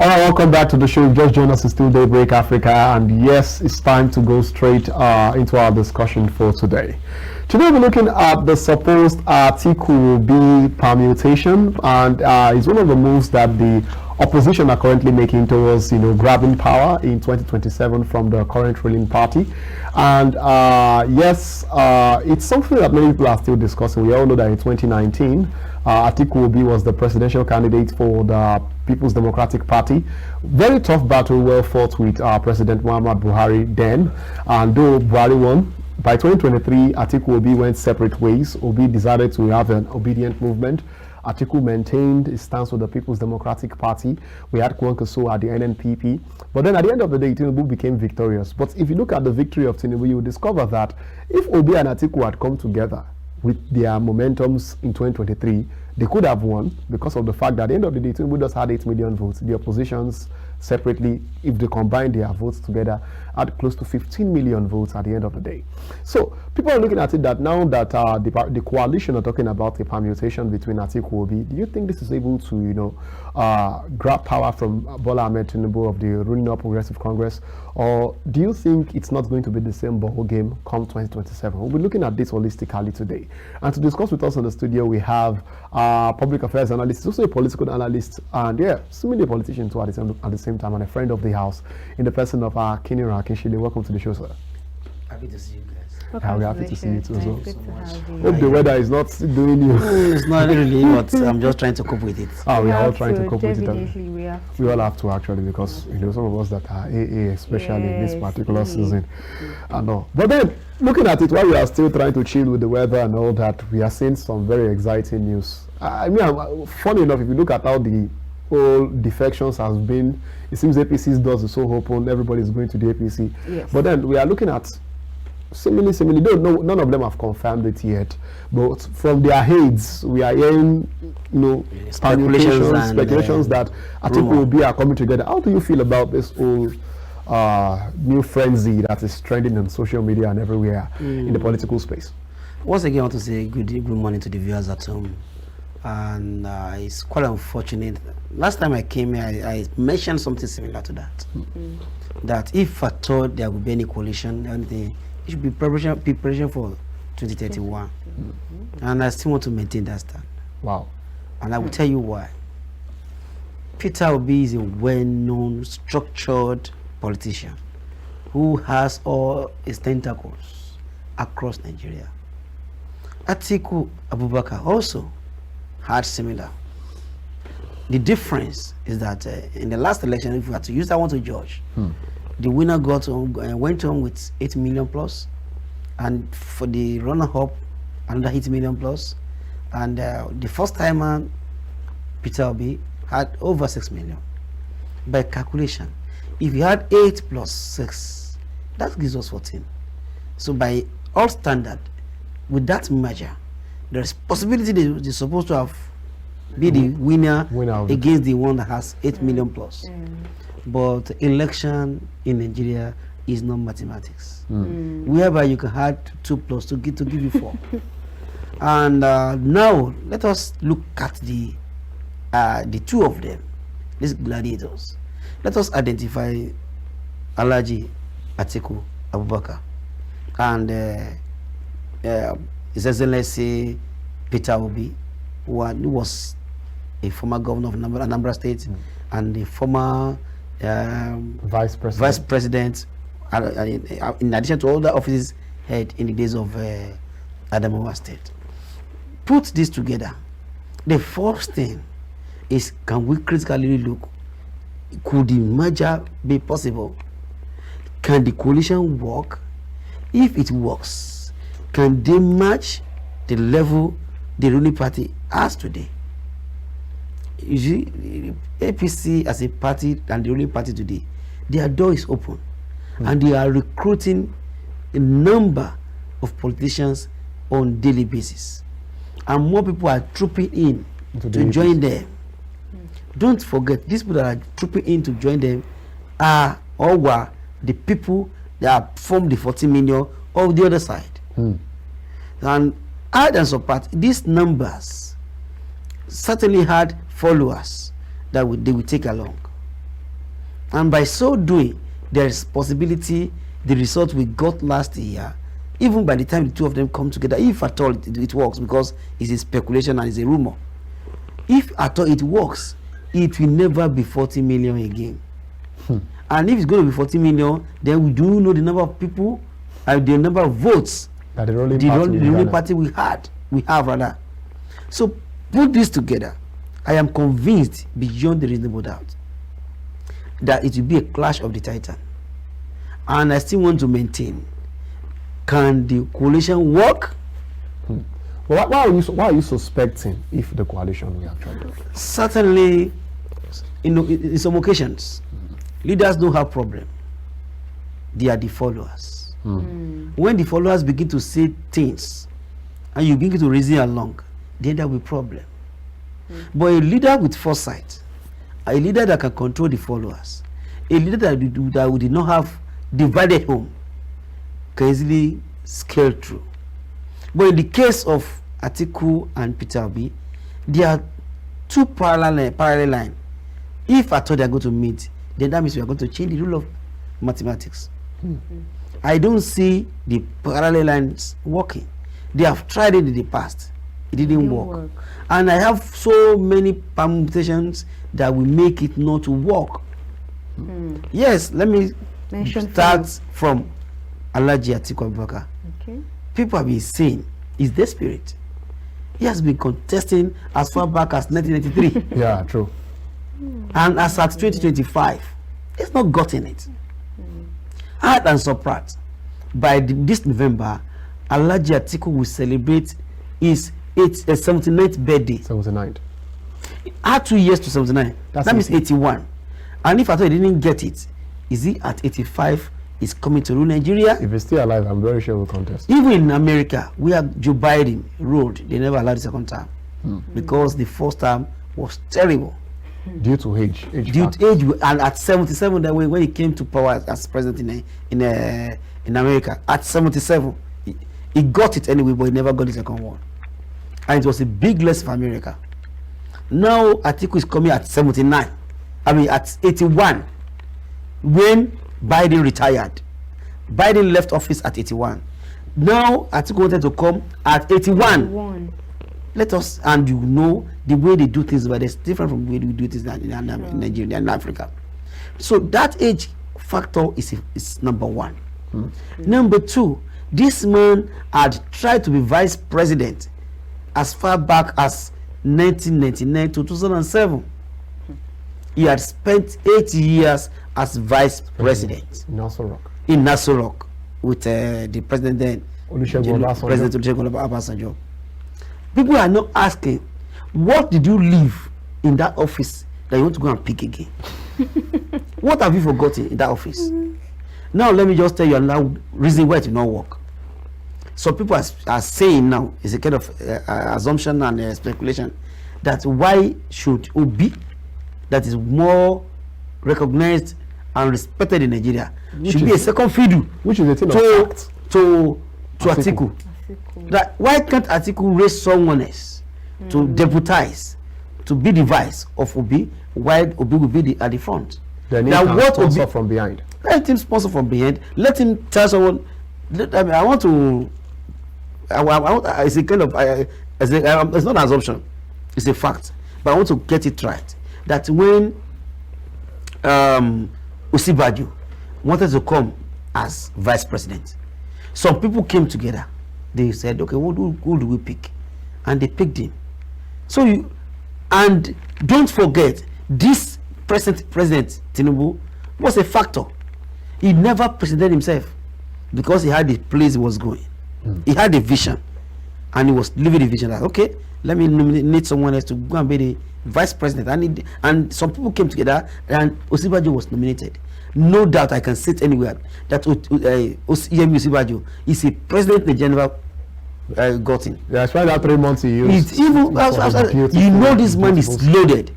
All right, welcome back to the show. Just joined us, it's still Daybreak Africa, and yes, it's time to go straight into our discussion for today. Today we're looking at the supposed Atiku permutation, and it's one of the moves that the opposition are currently making towards, grabbing power in 2027 from the current ruling party. And yes, it's something that many people are still discussing. We all know that in 2019, Atiku was the presidential candidate for the People's Democratic Party. Very tough battle, well fought with President Muhammad Buhari then. And though Buhari won, by 2023, Atiku went separate ways. Obi decided to have an obedient movement. Atiku maintained his stance with the People's Democratic Party. We had Kwankwaso at the NNPP. But then at the end of the day, Tinubu became victorious. But if you look at the victory of Tinubu, you will discover that if Obi and Atiku had come together with their momentums in 2023, they could have won because of the fact that at the end of the day, Tinubu just had 8 million votes. The oppositions separately, if they combine their votes together, had close to 15 million votes at the end of the day. So people are looking at it that now that the coalition are talking about a permutation between Atiku and Obi, do you think this is able to, grab power from Bola Ahmed Tinubu of the ruling All Progressive Congress, or do you think it's not going to be the same ball game come 2027? We'll be looking at this holistically today. And to discuss with us in the studio, we have public affairs analyst, also a political analyst, and seemingly a politician too at the same time, and a friend of the house in the person of Akiniran. Akinsile, welcome to the show, sir. Happy to see you guys. We're happy to see you too. So hope the weather is not doing you. It's not really, but I'm just trying to cope with it. We are all trying to cope with it. We all have to actually, because some of us that are AA, especially in this particular season, and all. But then, looking at it, while we are still trying to chill with the weather and all that, we are seeing some very exciting news. Funny enough, if you look at how the whole defections has been, it seems APC's doors are so open, everybody is going to the APC. Yes. But then we are looking at similarly, none of them have confirmed it yet. But from their heads, we are hearing, speculations that Atiku will be coming together. How do you feel about this whole new frenzy that is trending on social media and everywhere in the political space? Once again, I want to say good morning to the viewers at home. And it's quite unfortunate. Last time I came here, I mentioned something similar to that. That if I thought there would be any coalition, anything, it should be preparation for 2031. And I still want to maintain that stand. Wow. And I will tell you why. Peter Obi is a well-known, structured politician who has all his tentacles across Nigeria. Atiku Abubakar also had similar. The difference is that in the last election, if we had to use that one to judge, the winner went on with 8 million plus, and for the runner-up, another 8 million plus, and the first timer, Peter Obi, had over 6 million. By calculation, if you had 8 plus 6, that gives us 14. So by all standard, with that measure, there's possibility they're supposed to have be the winner against the one that has 8 million plus. But election in Nigeria is not mathematics. Whereby you can add 2 plus to give you 4. And now let us look at the two of them, these gladiators. Let us identify Alhaji Atiku Abubakar and His Excellency Peter Obi, who was a former governor of Anambra State and the former vice president, in addition to all the offices held in the days of Adamawa State. Put this together. The first thing is, can we critically look, could the merger be possible? Can the coalition work? If it works, can they match the level the ruling party has today? You see, APC as a party and the ruling party today, their door is open, and they are recruiting a number of politicians on daily basis, and more people are trooping in to join them. Don't forget, these people that are trooping in to join them are or were the people that form the 14 million of the other side. And add and subtract, these numbers certainly had followers that they would take along. And by so doing, there is possibility the result we got last year, even by the time the two of them come together, if at all it works, because it's a speculation and it's a rumor, if at all it works, it will never be 40 million again. And if it's going to be 40 million, then we do know the number of people and the number of votes that the ruling party we have rather. So put this together, I am convinced beyond the reasonable doubt that it will be a clash of the titan. And I still want to maintain, can the coalition work? Well, why are you suspecting if the coalition will actually work? Certainly, in some occasions, leaders don't have problem. They are the followers. When the followers begin to say things and you begin to reason along, then there will be problem. But a leader with foresight, a leader that can control the followers, a leader that did not have divided home, can easily scale through. But in the case of Atiku and Peter Obi, there are two parallel lines. If at all they are going to meet, then that means we are going to change the rule of mathematics. I don't see the parallel lines working. They have tried it in the past. It didn't work. And I have so many permutations that will make it not to work. Yes, let me start from Alhaji Atiku Abubakar. Okay. People have been saying he's desperate. He has been contesting as far back as 1993. Yeah, true. And as at 2025, he's not gotten it. Add and subtract. By this November, Alhaji Atiku will celebrate his 79th birthday. 79th. Add 2 years to 79. That means 81. And if at all he didn't get it, is he at 85? Is coming to rule Nigeria? If he's still alive, I'm very sure we'll contest. Even in America, where Joe Biden ruled, they never allowed the second term because the first term was terrible. Due to age. Due to age, and at 77, that when he came to power as president in America, at 77, he got it anyway, but he never got the second one. And it was a big loss for America. Now Atiku is coming at 79. I mean at 81. When Biden retired. Biden left office at 81. Now Atiku wanted to come at 81. Let us, and you know the way they do things, but it's different from the way we do things in Nigeria and Africa. So that age factor is number one. Number two, this man had tried to be vice president as far back as 1999 to 2007. He had spent 8 years as vice president in Nassau Rock with the president then, President Olusegun Obasanjo. People are not asking, what did you leave in that office that you want to go and pick again? What have you forgotten in that office? Now let me just tell you another reason why it will not work. So people are saying now, it's a kind of assumption and speculation, that why should Obi, that is more recognized and respected in Nigeria, should be a second fiddle, which is a thing to Atiku. That why can't Atiku raise someone else to deputize, to be the vice of Obi, while Obi will be at the front? Then he can sponsor from behind. Let him sponsor from behind. Let him tell someone. I want to. It's a kind of. It's not an assumption. It's a fact. But I want to get it right. That when Osibaju wanted to come as vice president, some people came together. They said, okay, who do we pick? And they picked him. So and don't forget, this President Tinubu was a factor. He never presented himself because he had the place he was going. He had a vision, and he was living the vision. Like, okay, let me nominate someone else to go and be the vice president. And some people came together, and Osibaju was nominated. No doubt I can sit anywhere that Osibaju is a president the general gotten. That's why that 3 months he used. It's even you know this man is loaded.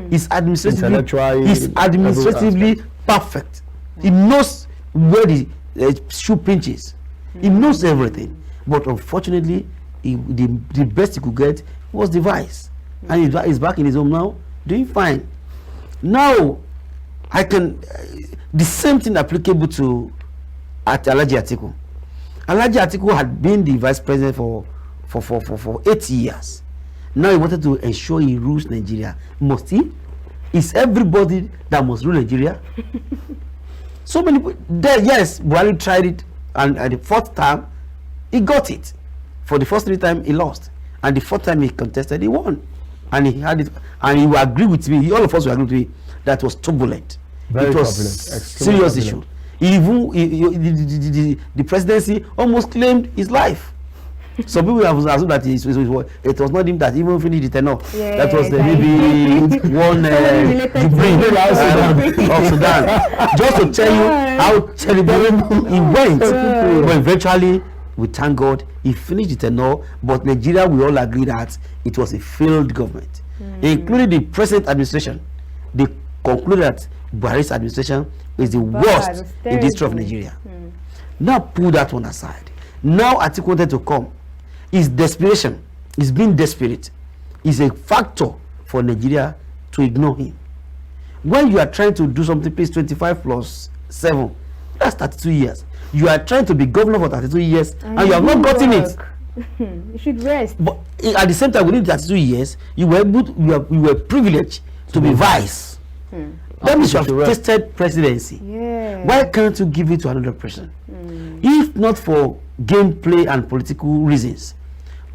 He's administratively perfect. He knows where the shoe pinches. He knows everything. But unfortunately, the best he could get was the vice. And he's back in his home now, doing fine. Now, I can the same thing applicable to Alhaji Atiku. Alhaji Atiku had been the vice president for 8 years. Now he wanted to ensure he rules Nigeria. Must he? Is everybody that must rule Nigeria? So many people there. Yes, Buhari tried it, and at the fourth time he got it. For the first 3 times he lost, and the fourth time he contested, he won, and he had it. And he will agree with me. All of us will agree with me that was turbulent. Very it was turbulent. Serious issue. Even the presidency almost claimed his life. Some people have assumed that it was not him that even finished the tenure. Yeah, that was maybe one of Sudan. Just to tell you how terrible he went. But eventually, we thank God, he finished the tenure. But Nigeria, we all agree that it was a failed government, including the present administration. They concluded that Buhari's administration is the worst in the history of Nigeria. Now put that one aside. Now Atiku wanted to come. His desperation, his being desperate, is a factor for Nigeria to ignore him. When you are trying to do something, please, 25 plus 7, that's 32 years. You are trying to be governor for 32 years and you have not gotten it. You should rest. But at the same time, within 32 years, you were privileged to be vice. That means you have tasted presidency. Yeah. Why can't you give it to another person? If not for gameplay and political reasons,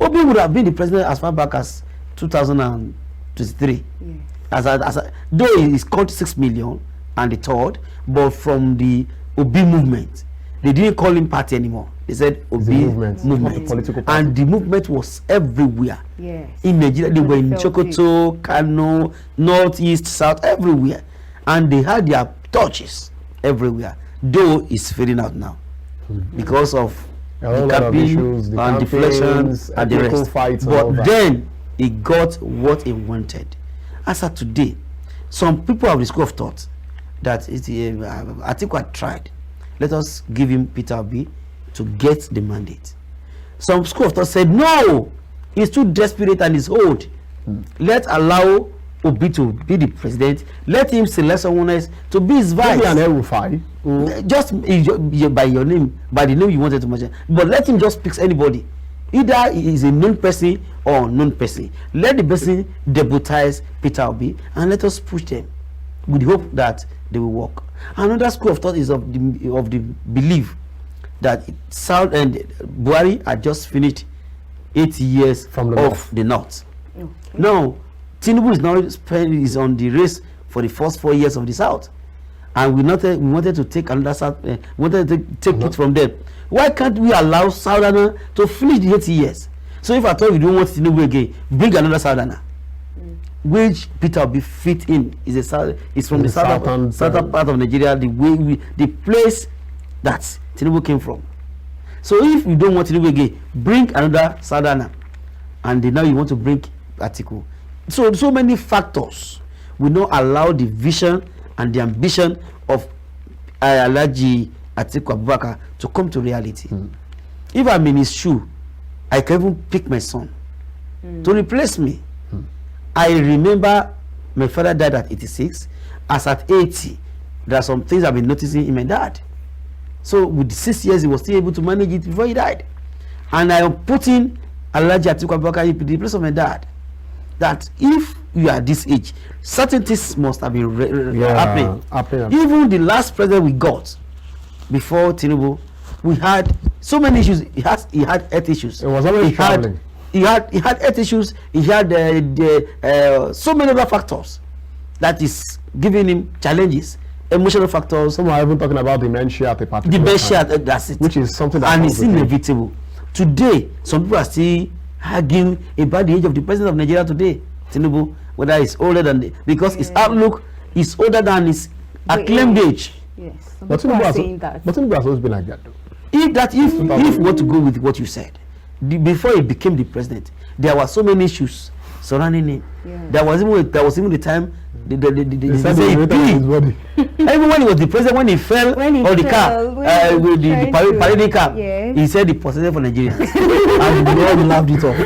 Obi would have been the president as far back as 2023. Yeah. Though he's called 6 million and the third, but from the Obi movement, they didn't call him party anymore. They said Obi movement. Political party. And the movement was everywhere. Yes. In Nigeria, they were in Sokoto, Kano, Northeast, South, everywhere. And they had their torches everywhere. Though it's fading out now because of the campaign and deflections and the rest. But then he got what he wanted. As of today, some people have the school of thought that Atiku had tried. Let us give him Peter Obi to get the mandate. Some school of thought said no, he's too desperate and he's old. Let's allow Obi to be the president. Let him select someone else to be his vice. Maybe an Erufai. Just by your name, by the name you wanted to mention. But let him just pick anybody. Either he is a known person or unknown person. Let the person deputize Peter Obi and let us push them with hope that they will work. Another school of thought is of the belief that South and Buhari had just finished 8 years from the north. Okay. Now Tinubu is now is on the race for the first 4 years of the south, and we wanted to take another south. Wanted to take it from them. Why can't we allow Southerner to finish the 8 years? So if at all we don't want Tinubu again, bring another Southerner, which Peter will be fit in. Is from the southern part of Nigeria, the place that Tinubu came from. So if you don't want Tinubu again, bring another Southerner, and now you want to bring Atiku. So many factors will not allow the vision and the ambition of Alhaji Atiku Abubakar to come to reality. If I'm in his shoe, I can even pick my son to replace me. I remember my father died at 86. As at 80, there are some things I've been noticing in my dad. So with 6 years, he was still able to manage it before he died. And I am putting Alhaji Atiku Abubakar in the place of my dad. That if you are this age, certain things must have been happening. Even the last president we got before Tinubu, we had so many issues. He had health issues. It was always traveling. He had health issues. He had so many other factors that is giving him challenges. Emotional factors. Some are even talking about dementia at a particular dementia, time, that's it. which is something that it's inevitable. Today, some people are still arguing about the age of the president of Nigeria today, Tinubu, whether he's older than because his outlook is older than his acclaimed age. Yes, but Tinubu has always been like that, though. If we want to go with what you said, before he became the president, there were so many issues surrounding him. Yeah. There was even the time they say even when he was the president, when he fell on the car with the parading car, he said the president for Nigeria, and we all laughed it off.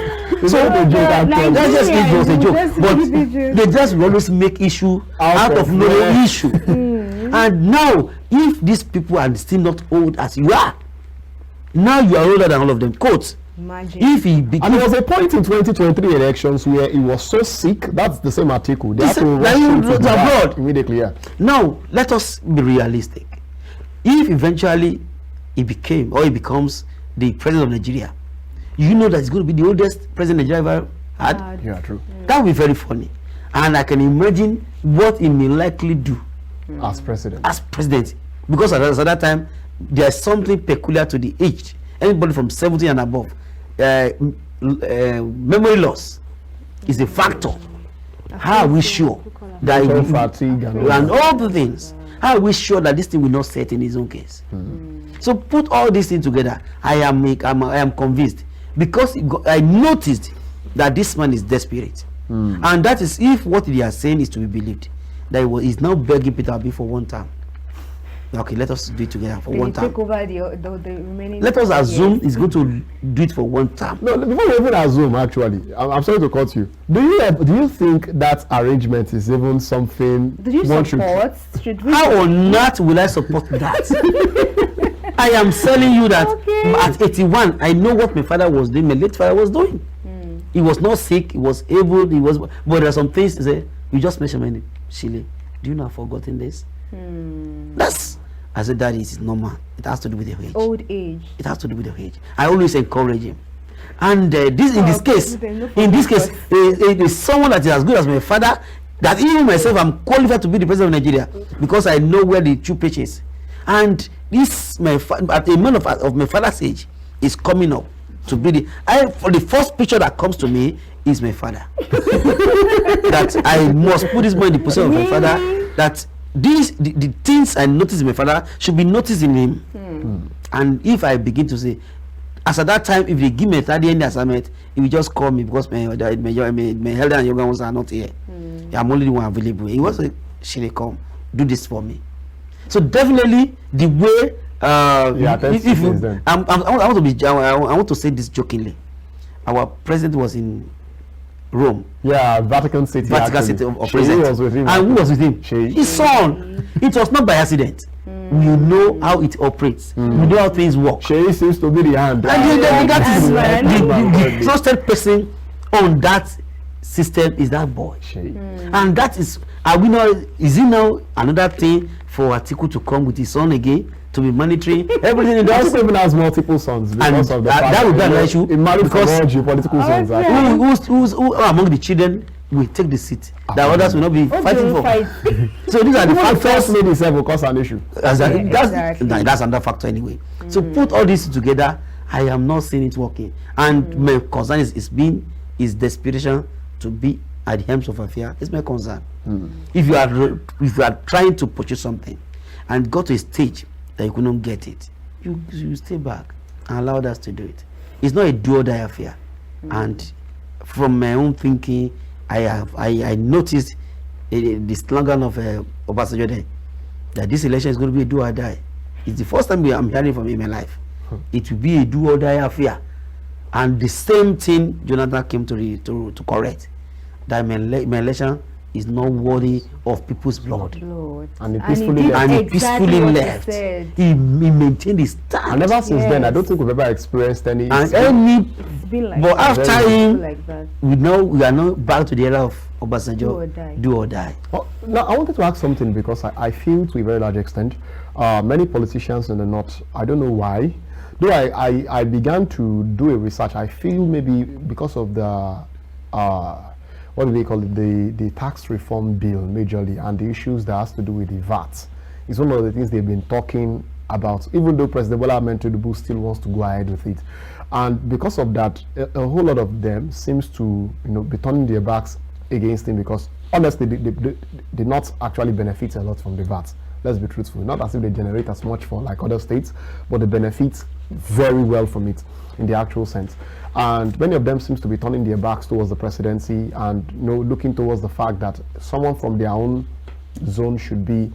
So that's just a joke, but they just always make issue out of no issue. And now, if these people are still not old as you are, now you are older than all of them. Quote. Imagine. If he And became, there was a point in 2023 elections where he was so sick. That's the same Atiku. They had to Now rush you him to wrote the back abroad. immediately. Yeah. now let us be realistic. If eventually he becomes the president of Nigeria, you know that he's going to be the oldest president Nigeria ever had. Yeah, true. That would be very funny, and I can imagine what he may likely do As president. as president, because at that time there's something peculiar to the aged. Anybody from 70 and above, memory loss is a factor. How are we sure that Mental fatigue and all the things? How are we sure that this thing will not set in his own case? So put all these things together. I am convinced, because I noticed that this man is desperate, and that is if what they are saying is to be believed, that he is now begging Peter Obi for one time. Okay, let us do it together for one time. Take over the remaining. Let us assume he's going to do it for one time. No, before you even assume, actually, I'm sorry to cut you. Do you think that arrangement is even something? Do you one support? Should we? How on earth will I support that? I am telling you that at 81, I know what my father was doing, my late father was doing. He was not sick, he was able, but there are some things to say. You just mentioned my name, Shile. Do you know I've forgotten this? I said that is normal. It has to do with the age. Old age. It has to do with the age. I always encourage him. And this in this case, it is someone that is as good as my father, that even myself, I'm qualified to be the president of Nigeria, because I know where the true pitch is. And this at a man of my father's age is coming up to be for the first picture that comes to me is my father. That I must put this boy in the position of my father, that the things I notice in my father should be noticed in him. And if I begin to say, as at that time, if they give me a 30 end assignment, he will just call me, because my elder and younger ones are not here. I'm only the one available. He was like, Shile, come, do this for me. So definitely the way I want to say this jokingly. Our president was in Rome. Yeah, Vatican City. Vatican City of president. Was with him. And who was with him? His son. It was not by accident. We know how it operates. We know how things work. Shay seems to be the hand. And the trusted person on that system is that boy. And that is, is it now another thing for Atiku to come with his son again, to be monitoring everything he does? Atiku even has multiple sons because of the fact that would be an issue. He married for all geopolitical sons. Who among the children will take the seat that others will not be fighting for? So these are the factors. First lady itself will cause an issue. That's another factor anyway. So put all this together, I am not seeing it working. And my concern is desperation to be at the helms of affair. It's my concern. If you are trying to purchase something and got to a stage that you couldn't get it, you stay back and allow others to do it. It's not a do or die affair. And from my own thinking, I noticed the slogan of Obasanjo then, that this election is going to be a do or die. It's the first time I'm hearing from him in my life. It will be a do or die affair. And the same thing Jonathan came to correct, that my election is not worthy of people's blood. And he peacefully left. He maintained his stand. And ever since then, I don't think we've ever experienced any. But after him, we are now back to the era of Obasanjo. Do or die. Well, now I wanted to ask something, because I feel to a very large extent, many politicians in the North, I don't know why, though I began to do a research, I feel maybe because of the what do they call it, the tax reform bill majorly, and the issues that has to do with the VAT. It's one of the things they've been talking about, even though President Bola Ahmed Tinubu still wants to go ahead with it. And because of that, a whole lot of them seems to be turning their backs against him, because honestly they not actually benefit a lot from the VAT. Let's be truthful. Not as if they generate as much for like other states, but they benefit very well from it in the actual sense. And many of them seems to be turning their backs towards the presidency and looking towards the fact that someone from their own zone should be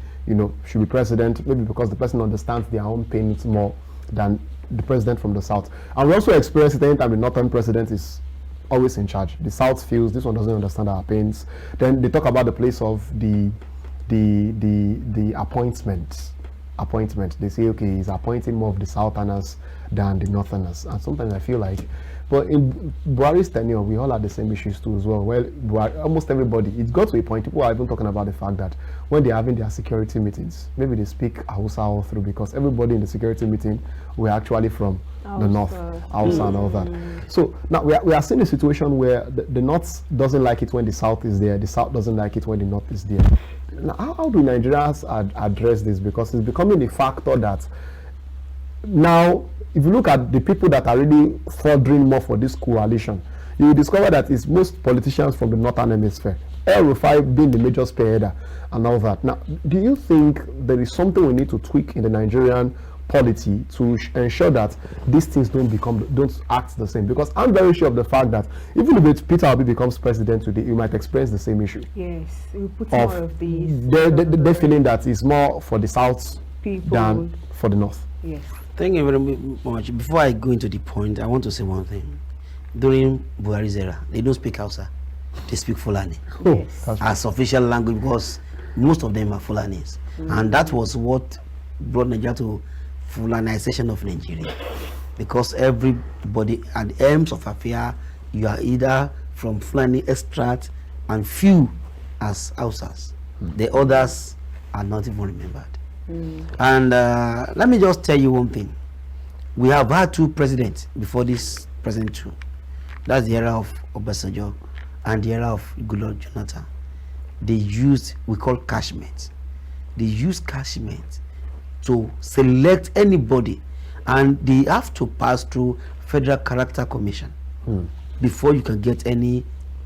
president, maybe because the person understands their own pains more than the president from the south. And we also experience it anytime the northern president is always in charge. The south feels this one doesn't understand our pains. Then they talk about the place of the the appointment. They say, okay, he's appointing more of the Southerners than the Northerners. And sometimes I feel like, but in Buhari's tenure, we all had the same issues too as well. Well, almost everybody, it got to a point, people are even talking about the fact that when they're having their security meetings, maybe they speak Hausa all through, because everybody in the security meeting were actually from the North, Hausa and all that. So now we are seeing a situation where the North doesn't like it when the South is there, the South doesn't like it when the North is there. Now, how do Nigerians address this? Because it's becoming a factor that now, if you look at the people that are really furthering more for this coalition, you will discover that it's most politicians from the Northern Hemisphere. El-Rufai being the major spearheader and all that. Now, do you think there is something we need to tweak in the Nigerian polity to ensure that these things don't act the same? Because I'm very sure of the fact that even if Peter Obi becomes president today, you might experience the same issue. Yes, we put more of these. They're feeling that it's more for the South people than for the North. Yes. Thank you very much. Before I go into the point, I want to say one thing. During Buhari's era, they don't speak Hausa. They speak Fulani Yes. as official language, because most of them are Fulanis. And that was what brought Nigeria to Fulanization of Nigeria. Because everybody at the ends of affair, you are either from Fulani extract and few as Hausas. The others are not even remembered. And let me just tell you one thing. We have had two presidents before this president too. That's the era of Obasanjo and the era of Goodluck Jonathan. They used, we call cashmate. They use cashmate to select anybody, and they have to pass through Federal Character Commission before you can get any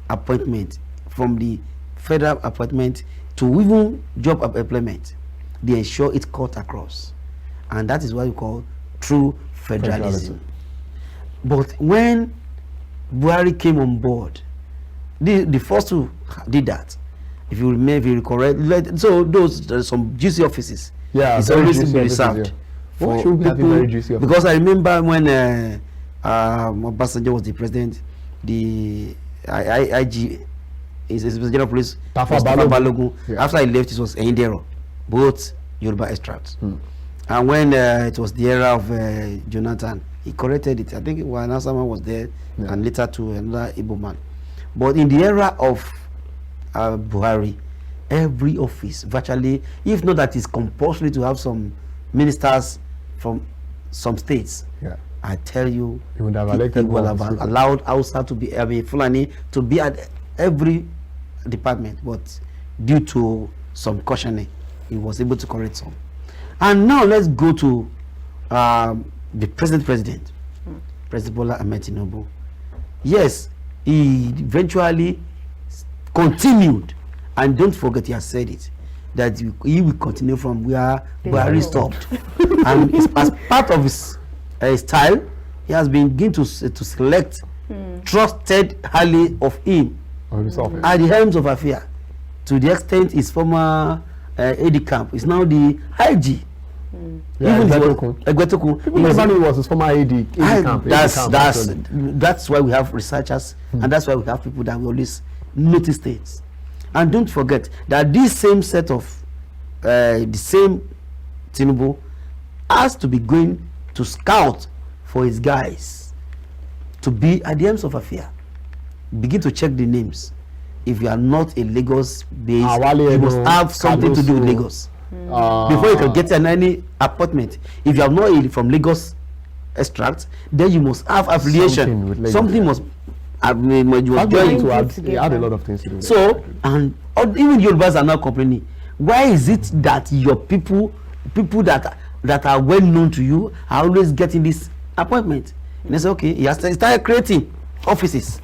appointment. From the federal appointment to even job employment, they ensure it cut across, and that is what we call true federalism. But when Buhari came on board, the first two did that. If you remember, if you correct, so there's some juicy offices. Yeah, it's always been reserved for people. Very juicy offices? Because I remember when Obasanjo was the president, the IG is General Police Balogun. Yeah. After I left, it was Endero, both Yoruba extracts. And when it was the era of Jonathan, he corrected it. I think Wanasama was there, and later to another Igbo man. But in the era of Buhari, every office virtually, if not that, is compulsory to have some ministers from some states. I tell you, he would have elected allowed Hausa to be, Fulani to be at every department, but due to some cautioning, he was able to correct some. And now let's go to the present president, President Bola Ahmed Tinubu. Yes, he eventually continued, and don't forget, he has said it, that he will continue from where Buhari stopped. And as part of his style, he has been beginning to select trusted ally of him at the helms of affair, to the extent his former AD camp is now the IG. Even Egwetokun, people never knew it was his former AD camp. That's why we have researchers, and that's why we have people that will always notice things. And don't forget that this same set of the same Tinubu has to be going to scout for his guys to be at the ends of affair. Begin to check the names. If you are not a Lagos based, you must have something to do with Lagos before you can get any appointment. If you are not from Lagos extract, then you must have affiliation. Something must. You add a lot of things to do. So, and even Yorubas are now complaining. Why is it that your people that are well known to you are always getting this appointment? And they say, okay, he has started creating offices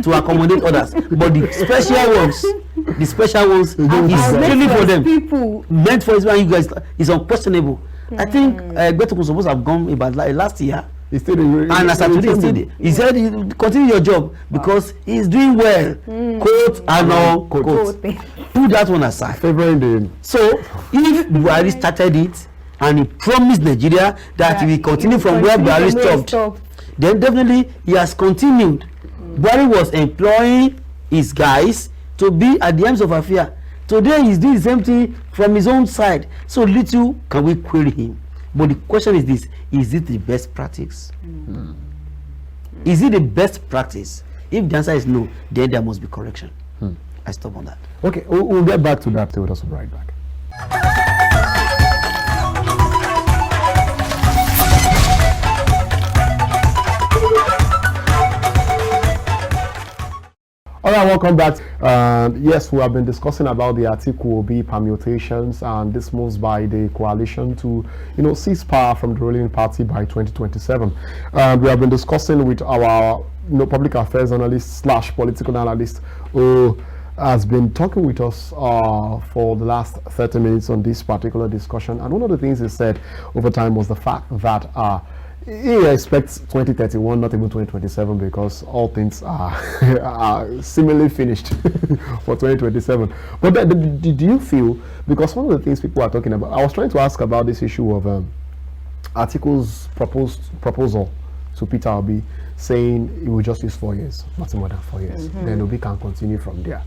to accommodate others, but the special ones is really for them. People meant for his you guys is unquestionable. I think Beto was supposed to have gone about last year. And as of today, he said, continue your job because he's doing well. Quote and all quote. Put that one aside. So if Buhari started it and he promised Nigeria that he will continue from where Buhari stopped, then definitely he has continued. Buhari was employing his guys to be at the ends of affair. Today he's doing the same thing from his own side. So little can we query him. But the question is this: is it the best practice? Is it the best practice? If the answer is no, then there must be correction. I stop on that. Okay, we'll get back to that. Stay with us, right back. All right, welcome back. Yes, we have been discussing about the Atiku Obi permutations, and this moves by the coalition to, seize power from the ruling party by 2027. We have been discussing with our, public affairs analyst / political analyst who has been talking with us for the last 30 minutes on this particular discussion. And one of the things he said over time was the fact that he expects 2031, not even 2027, because all things are seemingly finished for 2027. But do you feel, because one of the things people are talking about, I was trying to ask about this issue of Atiku's proposal to Peter Obi, saying he will just use 4 years, nothing more than 4 years. Then Obi can continue from there.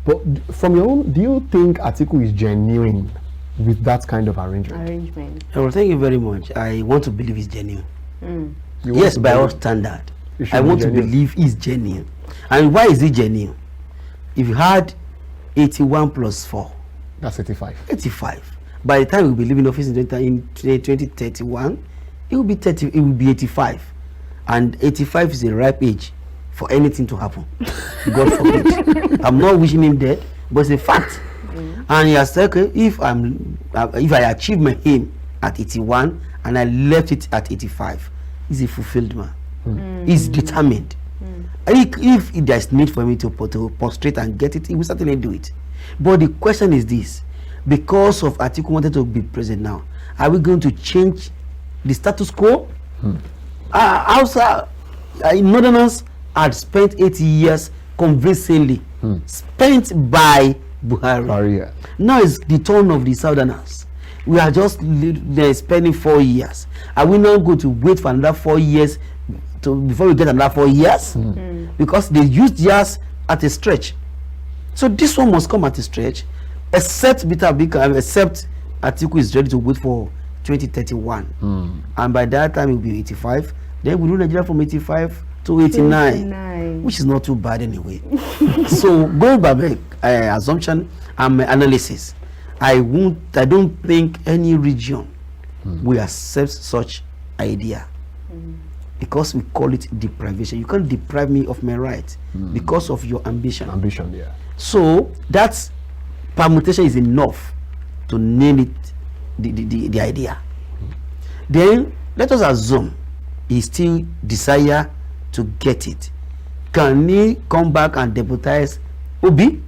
But from your own, do you think Atiku is genuine with that kind of arrangement? Well, thank you very much. I want to believe it's genuine. Yes, by our standard, I want to believe it's genuine. And why is it genuine? If you had 81 plus 4, that's 85. 85. By the time we'll be leaving office in 2031, it will be 30. It will be 85, and 85 is a ripe age for anything to happen. God forbid. I'm not wishing him dead, but it's a fact. And he has said, okay, if I achieve my aim at 81 and I left it at 85, he's a fulfilled man. He's determined. If there's need for me to prostrate and get it, he will certainly do it. But the question is this: because of Atiku wanted to be president now, are we going to change the status quo? Northerners had spent 80 years convincingly spent by Buhari. Now it's the turn of the Southerners. We are just spending 4 years. Are we not going to wait for another 4 years before we get another 4 years? Because they used theirs at a stretch. So this one must come at a stretch, except except Atiku is ready to wait for 2031. And by that time it will be 85. Then we do Nigeria from 85 to 89, which is not too bad anyway. So going by my assumption and my analysis, I don't think any region will accept such idea, because we call it deprivation. You can't deprive me of my right because of your ambition. Yeah. So that permutation is enough to name it the idea. Then let us assume he still desire to get it. Can he come back and deputize Obi?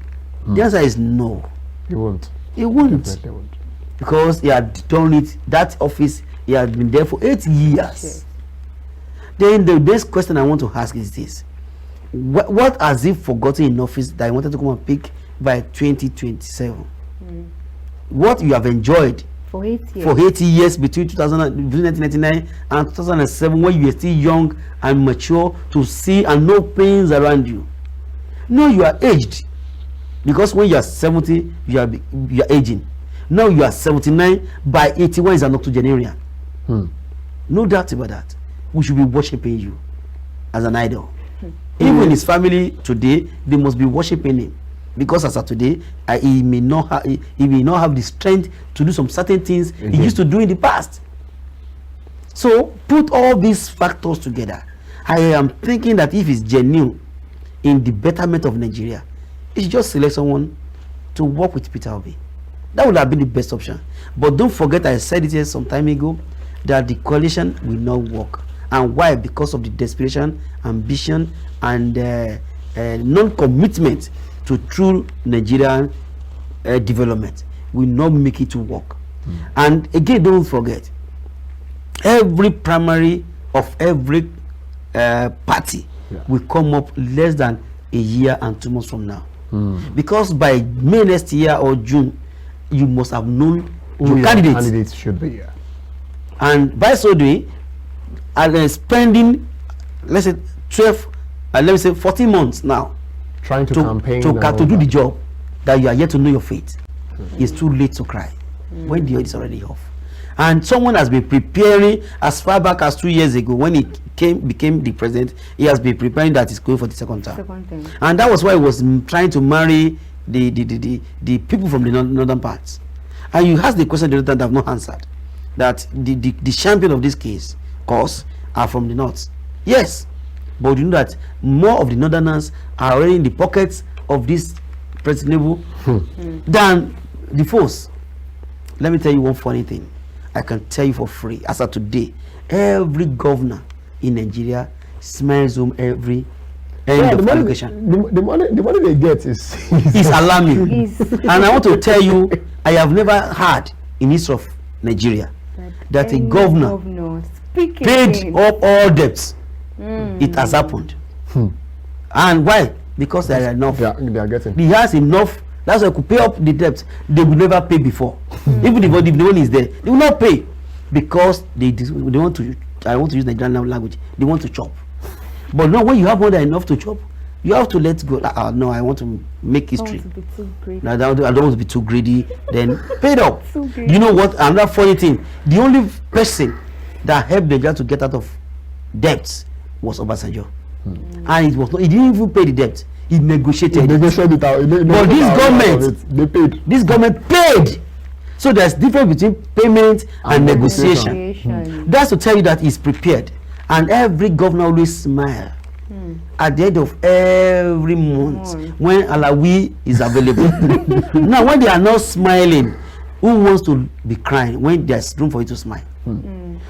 The answer is no. He won't. He won't. Definitely won't. Because he had done it, that office, he had been there for 8 years. Then the next question I want to ask is this: what has he forgotten in office that he wanted to come and pick by 2027? What you have enjoyed for 8 years. For 80 years between 1999 and 2007, when you were still young and mature to see and know pains around you. No, you are aged, because when you are 70, you are aging. Now you are 79. By 81 is an octogenarian. No doubt about that. We should be worshiping you as an idol. Even his family today, they must be worshiping him, because as of today, he may not have the strength to do some certain things he used to do in the past. So put all these factors together. I am thinking that if it's genuine in the betterment of Nigeria, he should just select someone to work with Peter Obi. That would have been the best option. But don't forget, I said it here some time ago, that the coalition will not work. And why? Because of the desperation, ambition, and non-commitment to true Nigerian development. Will not make it to work. And again, don't forget, every primary of every party will come up less than a year and 2 months from now. Because by May next year or June, you must have known your candidates should be here. And by so doing, spending, let's say 14 months now trying to campaign to do the job. that you are yet to know your fate, it's too late to cry when the oil is already off. And someone has been preparing as far back as 2 years ago when he became the president. He has been preparing that he's going for the second term. And that was why he was trying to marry the people from the northern parts. And you asked the question the other time that I've not answered, that the champion of this cause are from the north. Yes, but you know that more of the northerners are already in the pockets of this president than the foes. Let me tell you one funny thing. I can tell you for free, as of today, every governor in Nigeria smiles home every end of allocation. The money they get is alarming. And I want to tell you, I have never heard in history of Nigeria that a governor paid up all debts. It has happened. And why? Because there are enough. They are getting. He has enough. That's why I could pay up the debts they will never pay before. Even if the money is there, they will not pay because they want to. I want to use Nigerian language. They want to chop. But no, when you have more than enough to chop, you have to let go. No, I want to make history. I don't want to be too greedy. I don't want to be too greedy. Then paid up. You know what? Another funny thing. The only person that helped Nigeria to get out of debts was Obasanjo, and it was not. He didn't even pay the debt. He negotiated. But this government, they paid. This government paid. So there's difference between payment and negotiation. That's to tell you that he's prepared. And every governor always smile at the end of every month when Alawi is available. Now, when they are not smiling, who wants to be crying when there's room for you to smile?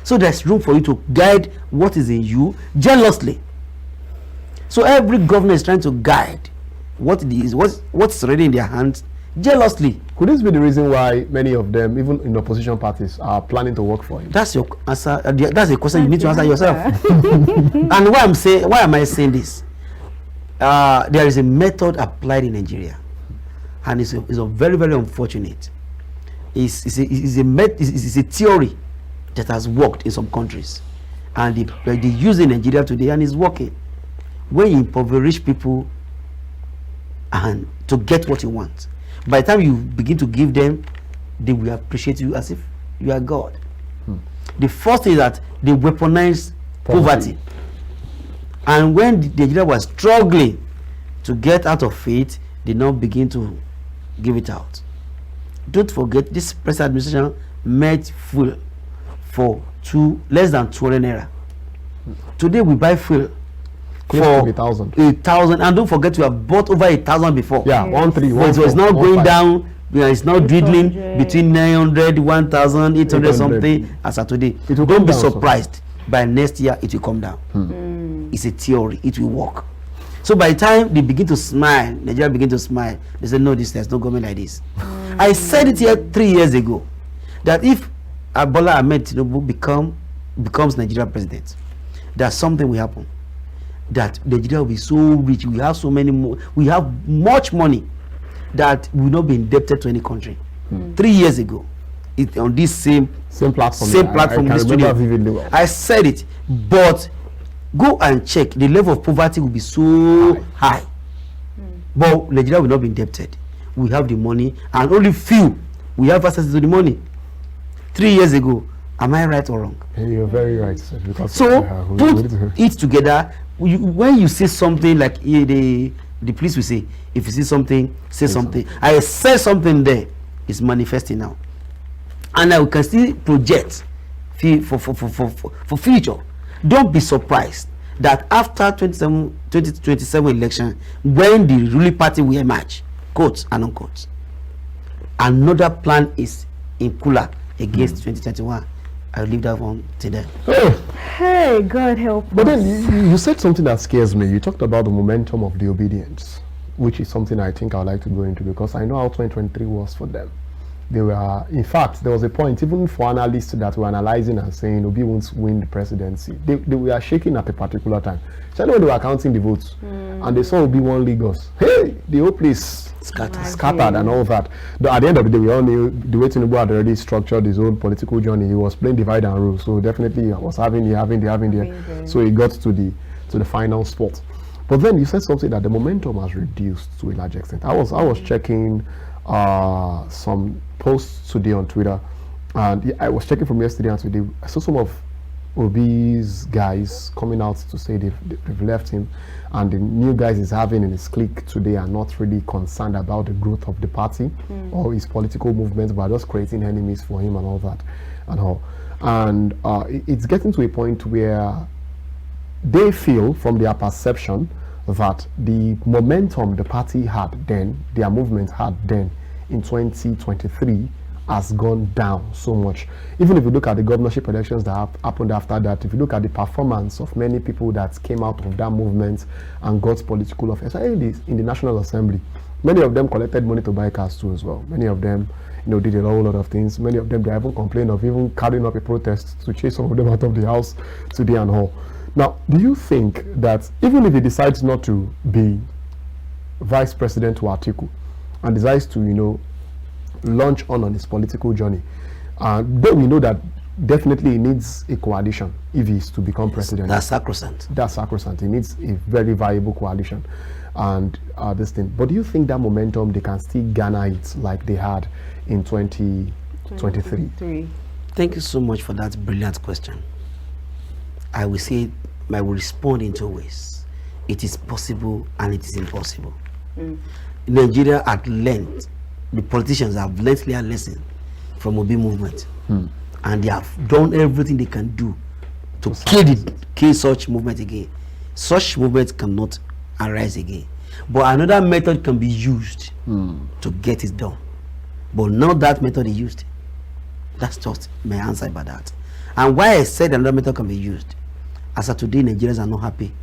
So there's room for you to guide what is in you jealously. So every governor is trying to guide what it is, what's already in their hands jealously. Could this be the reason why many of them, even in opposition parties, are planning to work for him? That's your answer. That's a question you need to answer yourself. And why am I saying this? There is a method applied in Nigeria, and it's a very, very unfortunate. It's a theory that has worked in some countries, and they use it in Nigeria today, and it's working. When you impoverish people and to get what you want, by the time you begin to give them, they will appreciate you as if you are God. The first thing is that they weaponize poverty. And when Nigeria was struggling to get out of it, they now begin to give it out. Don't forget, this present administration made fuel for less than 200 naira. Today we buy fuel for 8,000, and don't forget we have bought over 1,000 before. Yeah, 1,314. So it's now going down. It's now dwindling between 900, 1,800 something as of today. Don't be surprised. By next year it will come down. It's a theory. It will work. So by the time they begin to smile, Nigeria begin to smile, they say, no, there's no government like this. I said it here 3 years ago that if Bola Ahmed Tinubu becomes Nigeria president, that something will happen. That Nigeria will be so rich, we have so many more, we have much money that we will not be indebted to any country. 3 years ago, on this same platform in the studio, I said it. But go and check, the level of poverty will be so high. But Nigeria will not be indebted. We have the money, and only few we have access to the money. 3 years ago, am I right or wrong? You're very right, sir, because so put it together. When you say something like the police will say, if you see something, say something. I said something there, it's manifesting now, and I can still project for future. Don't be surprised that after 2027 election, when the ruling party will emerge, quotes and unquotes, another plan is in cooler against 2021. I'll leave that one to them. Hey, God help But then you said something that scares me. You talked about the momentum of the obedience, which is something I think I'd like to go into, because I know how 2023 was for them. They were, in fact, there was a point, even for analysts that were analyzing and saying Obi won't win the presidency. They were shaking at a particular time. So when they were counting the votes, and they saw Obi won Lagos, hey, the whole place scattered and all that. But at the end of the day, we all knew the way Tinubu had already structured his own political journey. He was playing divide and rule, so definitely he was having there. So he got to the final spot. But then you said something that the momentum has reduced to a large extent. I was checking some posts today on Twitter, and I was checking from yesterday and today. I saw some of Obi's guys coming out to say they've left him, and the new guys he's having in his clique today are not really concerned about the growth of the party or his political movement, but are just creating enemies for him and all that and all. And it's getting to a point where they feel, from their perception, that the momentum the party had then, their movement had then in 2023, has gone down so much. Even if you look at the governorship elections that have happened after that, if you look at the performance of many people that came out of that movement and got political office, especially in the National Assembly, many of them collected money to buy cars too as well. Many of them, did a whole lot of things. Many of them, they even complained of even carrying up a protest to chase some of them out of the house today and all. Now, do you think that even if he decides not to be vice president to Atiku and decides to, launch on his political journey, then we know that definitely he needs a coalition if he is to become president. That's sacrosanct. That's sacrosanct. He needs a very viable coalition and this thing. But do you think that momentum, they can still garner it like they had in 2023? Thank you so much for that brilliant question. I will respond in two ways. It is possible and it is impossible. Nigeria at length, the politicians have learned their lesson from Obi movement, and they have done everything they can do to kill such movement again. Such movement cannot arise again. But another method can be used to get it done. But not that method is used. That's just my answer about that. And why I said another method can be used, as of today, Nigerians are not happy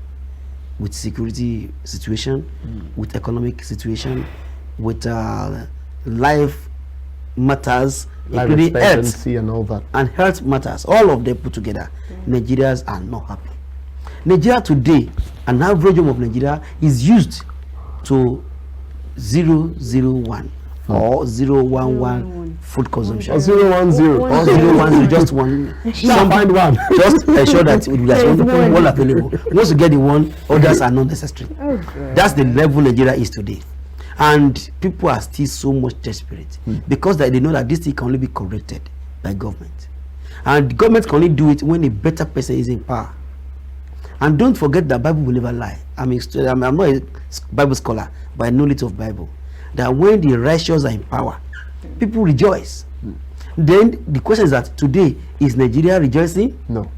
with security situation, with economic situation, with life matters, Life including health and all that. and health matters. All of them put together, Nigerians are not happy. Nigeria today, an average home of Nigeria is used to 001 or 011 food consumption. Or 010. Or 010, just one. Find one. Just ensure that there's one available. Once you get the one, others are not necessary. That's the level Nigeria is today. And people are still so much desperate because they know that this thing can only be corrected by government. And the government can only do it when a better person is in power. And don't forget that Bible will never lie. I'm not a Bible scholar, but I know little of Bible. That when the righteous are in power, people rejoice. Then the question is that today, is Nigeria rejoicing? No.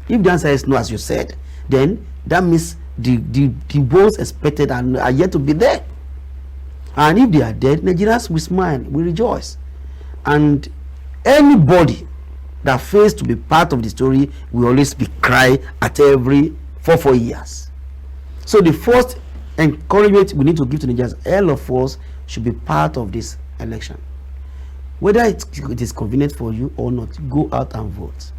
If the answer is no, as you said, then that means the ones expected are yet to be there. And if they are dead, Nigerians will smile, will rejoice. And anybody that fails to be part of the story will always be cry at every 4 years. So the first encouragement we need to give to Nigerians, all of us should be part of this election. Whether it is convenient for you or not, go out and vote.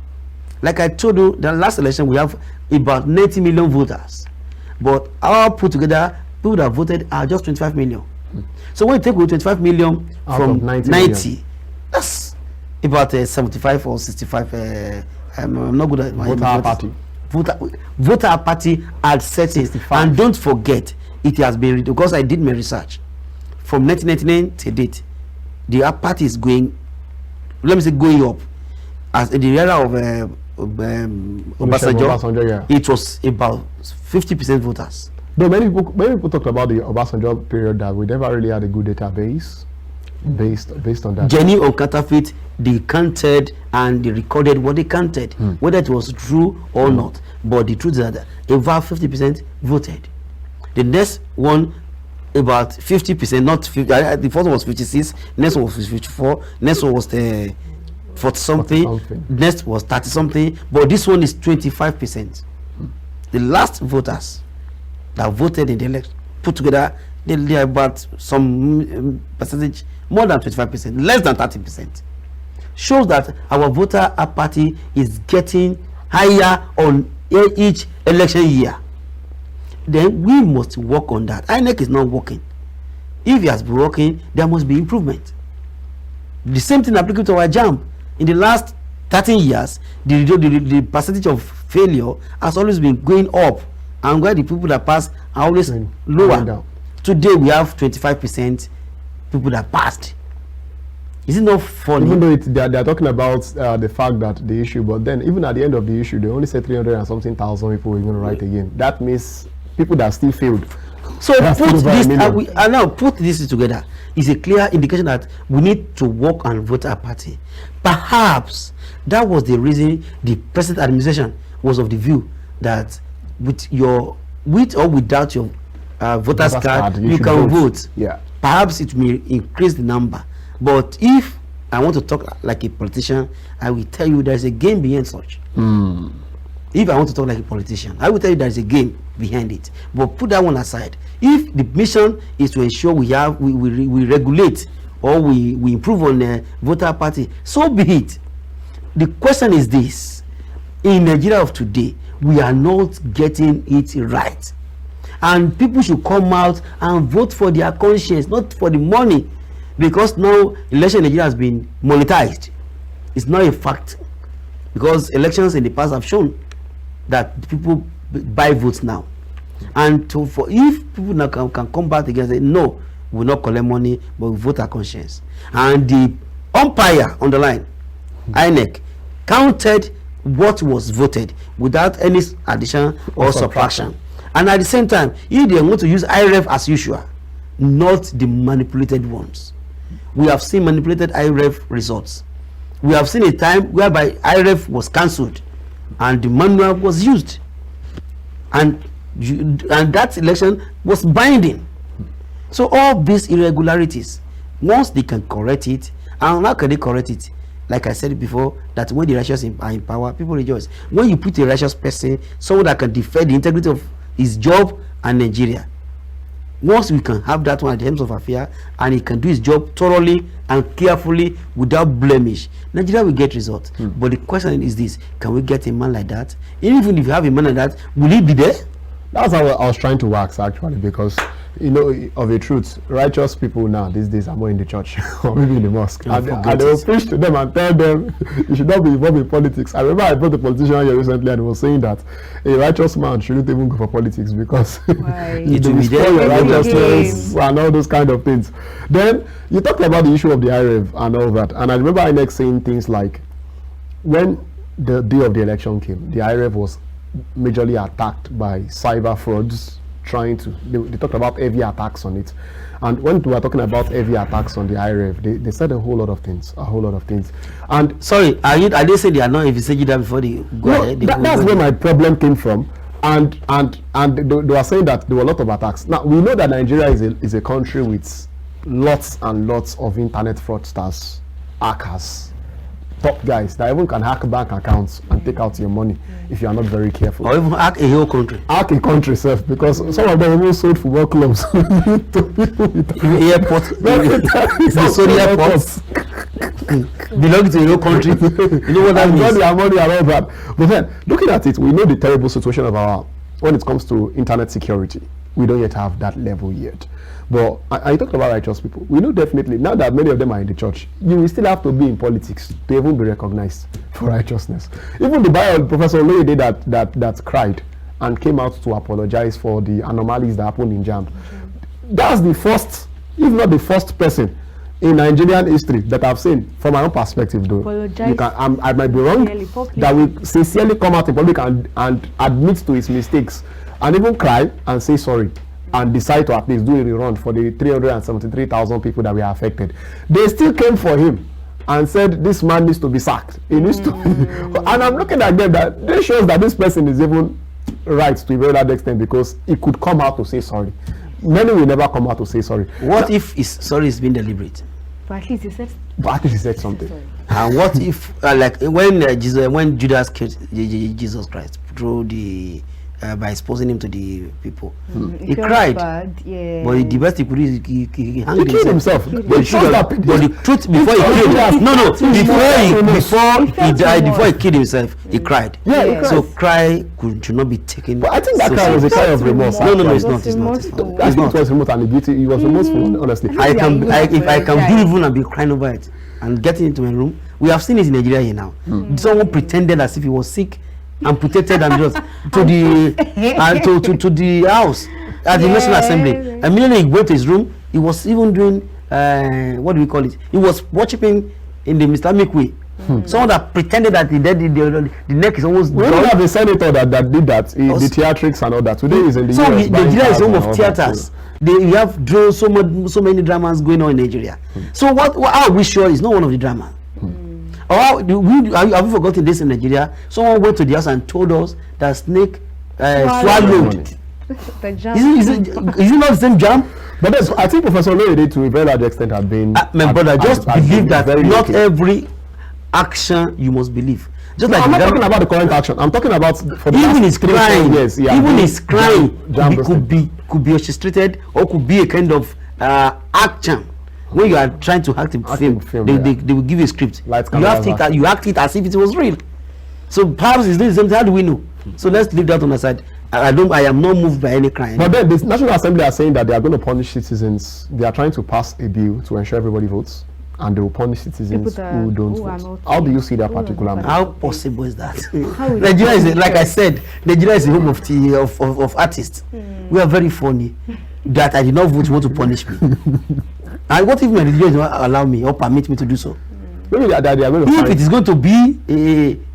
Like I told you, the last election we have about 90 million voters, but all put together, people that voted are just 25 million. So when you take 25 million Out from of 90 90, that's about 75 or 65. I'm not good at my Voter party. Voter party at 65. And don't forget, it has been, because I did my research, from 1999 to date, the party is going, let me say, going up. As in the era of Obasanjo, yeah. it was about 50% voters. Though many people talked about the Obasanjo period that we never really had a good database based on that. Genuine or counterfeit, they counted and they recorded what they counted, whether it was true or not. But the truth is that about 50% voted. The next one, about 50%, not 50, the first one was 56, next one was 54, next one was 40 something, next was 30 something, but this one is 25%. The last voters that voted in the election put together, they are about some percentage, more than 25%, less than 30%. Shows that our voter party is getting higher on each election year. Then we must work on that. INEC is not working. If it has been working, there must be improvement. The same thing applicable to our JAMB. In the last 13 years, the percentage of failure has always been going up and where the people that pass are always lower. Today we have 25% people that passed. Is it not funny? Even though they are talking about the fact that the issue, but then even at the end of the issue, they only said 300 and something thousand people were going to write again. That means people that still failed. So put this, now put this together. Is a clear indication that we need to work and vote our party. Perhaps that was the reason the present administration was of the view that with or without your voters card, you can vote. Yeah. Perhaps it may increase the number. But if I want to talk like a politician, I will tell you there's a game behind such. If I want to talk like a politician, I will tell you there's a game behind it. But put that one aside. If the mission is to ensure we regulate or we improve on the voter party, so be it. The question is this: in Nigeria of today, we are not getting it right, and people should come out and vote for their conscience, not for the money, because now election in Nigeria has been monetized. It's not a fact, because elections in the past have shown that people buy votes now. And if people now can come back again and say, no, we will not collect money, but we vote our conscience. And the umpire on the line, INEC, counted what was voted without any addition or subtraction. And at the same time, if they want to use IREF as usual, not the manipulated ones. We have seen manipulated IREF results. We have seen a time whereby IREF was cancelled and the manual was used. And that election was binding. So all these irregularities, once they can correct it, and how can they correct it? Like I said before, that when the righteous are in power, people rejoice. When you put a righteous person, someone that can defend the integrity of his job and Nigeria, once we can have that one at the end of affair, and he can do his job thoroughly and carefully without blemish, Nigeria will get results. But the question is this: can we get a man like that? Even if you have a man like that, will he be there? That's how I was trying to wax, actually, because you know, of a truth, righteous people now these days are more in the church or maybe in the mosque, and they will preach to them and tell them you should not be involved in politics. I remember I brought a politician here recently and he was saying that a righteous man shouldn't even go for politics because it will destroy your righteousness and all those kind of things. Then you talked about the issue of the IREV and all that, and I remember INEC saying things like, when the day of the election came, the IREV was majorly attacked by cyber frauds, trying to, they talked about heavy attacks on it. And when we were talking about heavy attacks on the IREV, they said a whole lot of things, And sorry, are they saying they are not envisaging that before they go ahead? That's where my problem came from. And they were saying that there were a lot of attacks. Now we know that Nigeria is a country with lots and lots of internet fraudsters, hackers, top guys that even can hack bank accounts and take out your money if you are not very careful. Or even hack a whole country. Hack a country itself, because some of them even sold football clubs to people with airport. They sold airports. Belong to a whole country. You know what that means? Their money and all that. But then, looking at it, we know the terrible situation of when it comes to internet security. We don't yet have that level yet. But I talked about righteous people. We know definitely, now that many of them are in the church, you will still have to be in politics to even be recognized for righteousness. Even the Bible Professor Loyede that cried and came out to apologize for the anomalies that happened in JAMB. That's the first, if not the first person in Nigerian history that I've seen, from my own perspective though. Apologize. I might be wrong, that will sincerely come out in public and admit to his mistakes and even cry and say sorry. And decide to at least do a rerun for the 373,000 people that were affected. They still came for him and said this man needs to be sacked. He needs to. And I'm looking at them, that this shows that this person is even right to a very large extent, because he could come out to say sorry. Many will never come out to say sorry. What if his sorry is being deliberate? But at least he said. But at least he said something. And what if, like when Judas killed Jesus Christ through the by exposing him to the people, he cried, bad, yeah. but the best he could do, he hanged himself. But the truth, before he died, before he killed himself, he cried. Yeah, he cried. So cry should not be taken. But I think that cry was a cry of remorse. No, it's not. I think it was remote and he was remorseful, honestly. If I can do even and be crying over it and getting into my room, we have seen it in Nigeria here now. Someone pretended as if he was sick amputated and just to the to the house at the National Assembly. Immediately he went to his room. He was even doing what do we call it? He was worshiping in the Islamic way. Someone that pretended that the neck is almost. We don't have a senator that did that. The theatrics and all that. Today is in the so US. Nigeria is home of theaters. We have so many dramas going on in Nigeria. So what are we sure is not one of the dramas? Or have we forgotten this in Nigeria? Someone went to the house and told us that snake swallowed. The jam. Is it not the same jam? But I think Professor Odunayo to a very large extent have been. My brother, just believe that not every action you must believe. Just no, like I'm not talking about the current action. I'm talking about for the even his crying. Years, yeah, even his crying could be orchestrated or could be a kind of action. When you are trying to act in film, they will give you a script. You act it as if it was real. So perhaps it's doing the same thing. How do we know? So let's leave that on the side. I am not moved by any crime. But then the National Assembly are saying that they are going to punish citizens. They are trying to pass a bill to ensure everybody votes, and they will punish citizens who don't vote. How do you see that particular move? How possible is that? Nigeria is, like I said, Nigeria is the home of artists. We are very funny. That I did not vote, you want to punish me. And what if my religion does not allow me or permit me to do so? Maybe they are going to if it is going to be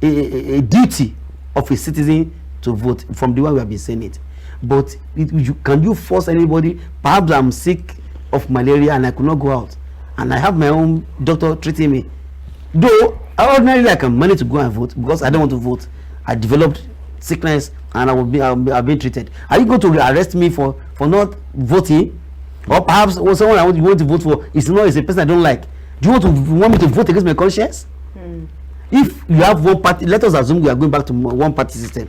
a duty of a citizen to vote, from the way we have been saying it, but can you force anybody? Perhaps I'm sick of malaria and I could not go out, and I have my own doctor treating me. Though ordinarily I can manage to go and vote because I don't want to vote. I developed sickness and I've been treated. Are you going to arrest me for not voting? Or perhaps someone you want to vote for is a person I don't like. Do you want me to vote against my conscience? If you have one party, let us assume we are going back to one party system,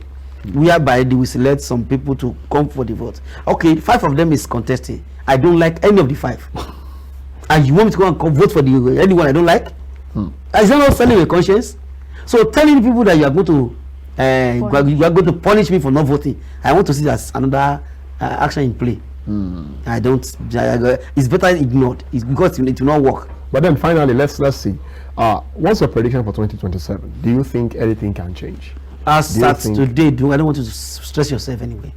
whereby they will select some people to come for the vote. Okay, 5 of them is contesting. I don't like any of the 5. And you want me to go and vote for anyone I don't like? Is that not selling your conscience? So telling people that you are going to punish me for not voting, I want to see that as another action in play. I don't. It's better ignored. It's because it will not work. But then finally, let's see. What's your prediction for 2027? Do you think anything can change? As at today, I don't want you to stress yourself anyway.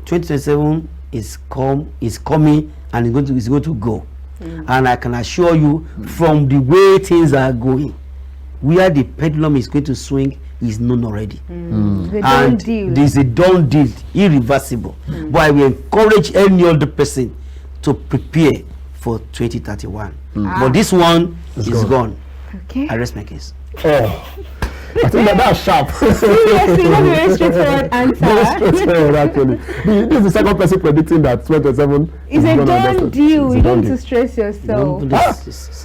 2027 is coming and it's going to go. And I can assure you, from the way things are going, where the pendulum is going to swing is known already. And there's a done deal, irreversible. But I will encourage any other person to prepare for 2031. But this one is gone. Okay. I rest my case. I think that's sharp. Seriously, not a very straightforward answer. Straightforward, actually. This is the second person predicting that 2027 is a done deal. You don't need to stress yourself.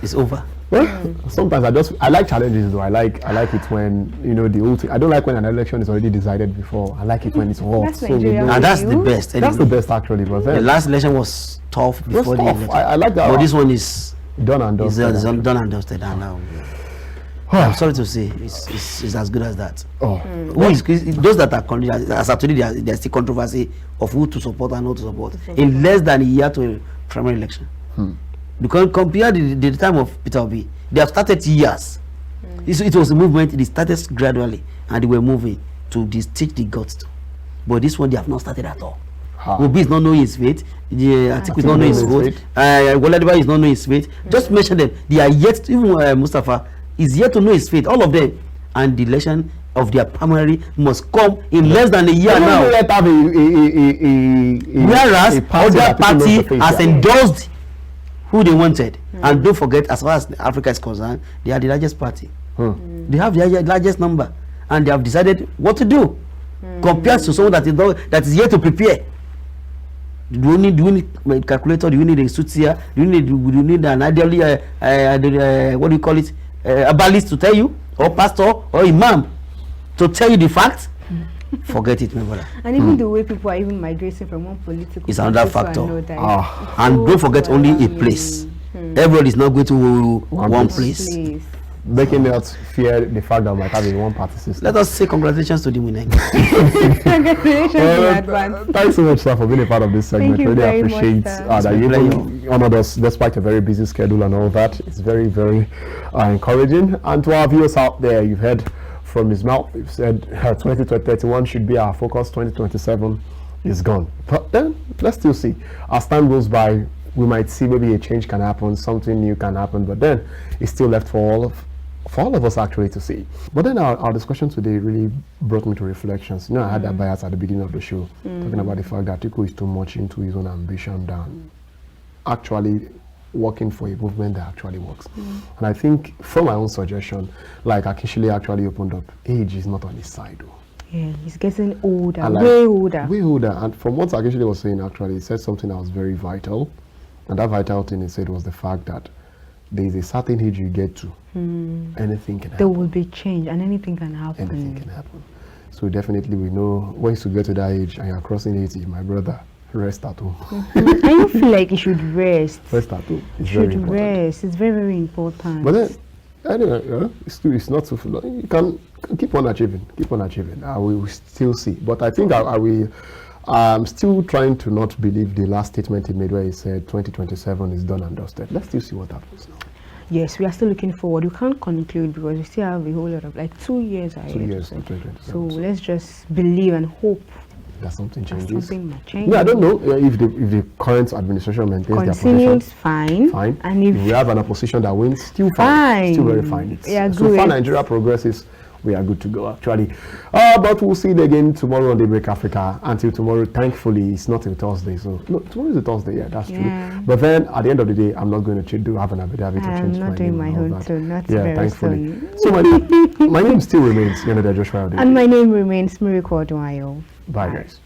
It's over. Well, sometimes I like challenges though. I like it when the whole thing. I don't like when an election is already decided before. I like it when it's hot. That's Nigeria. And that's the best. Anyway. That's the best actually. But the last election was tough before the election. I like that. But this one is done and dusted. It's done and dusted. And now, I'm sorry to say, it's as good as that. Those that are as of today, there's still controversy of who to support and not to support in less than a year to a primary election. Because compare the time of Peter Obi, they have started years. It was a movement. They started gradually and they were moving to teach the gods to. But this one they have not started at all. Obi is not knowing his fate. Atiku is not knowing his fate. Oladeba is not knowing his fate. Just mention them. They are yet to, even Mustafa is yet to know his fate. All of them, and the election of their primary must come in less than a year now. Whereas other party has endorsed who they wanted. And don't forget, as far as Africa is concerned, they are the largest party. They have the largest number, and they have decided what to do compared to someone that is yet to prepare. Do you need a calculator? Do you need a suit here? Do you need an ideally what do you call it, a balist to tell you, or pastor or imam to tell you the facts? Forget it, my brother. And even the way people are even migrating from one political is another factor. And so don't forget only a place. Everybody is not going to one place. Making us fear the fact that we might have a one-party system. Let us say congratulations to the winner. Congratulations in advance. Thanks so much, sir, for being a part of this segment. Really appreciate that you honored us despite a very busy schedule and all that. It's very, very encouraging. And to our viewers out there, you've heard from his mouth, he said 2031 should be our focus, 2027 is gone. But then, let's still see. As time goes by, we might see maybe a change can happen, something new can happen, but then it's still left for all of us actually to see. But then our discussion today really brought me to reflections. You know, I had that bias at the beginning of the show, talking about the fact that Atiku is too much into his own ambition than actually working for a movement that actually works. And I think, from my own suggestion, like Akinsile actually opened up, age is not on his side though. Yeah, he's getting older, And like, way older. Way older. And from what Akinsile was saying, actually, he said something that was very vital. And that vital thing he said was the fact that there is a certain age you get to, anything can happen. There will be change and anything can happen. Anything can happen. So definitely we know once you get to that age and you're crossing 80, my brother, rest at home. I don't feel like you should rest. Rest at home. It's You very should important. rest. It's very, very important. But then, I don't know, it's not so full. You can keep on achieving. Keep on achieving. We will still see. But I think I'm still trying to not believe the last statement he made where he said 2027 is done and dusted. Let's still see what happens now. Yes, we are still looking forward. You can't conclude because we still have a whole lot of, like, 2 years ahead. 2 years So to 2027. so let's just believe and hope that something that changes. something might change. Yeah, I don't know if the current administration maintains their Continues position. fine. Fine. And If if we have an opposition that wins, still fine. Still very fine. Yeah, So far good. Nigeria progresses, we are good to go actually. But we'll see it again tomorrow on Daybreak Africa. Until tomorrow, thankfully, it's not a Thursday. So no, tomorrow is a Thursday, yeah, that's Yeah. true. But then at the end of the day, I'm not going to do have an affidavit to I'm change not my doing name my and all own that. too, not Yeah, very thankfully. soon. So my name still remains Ikhonede Joshua. And my name remains Miracle Odunayo. Bye guys.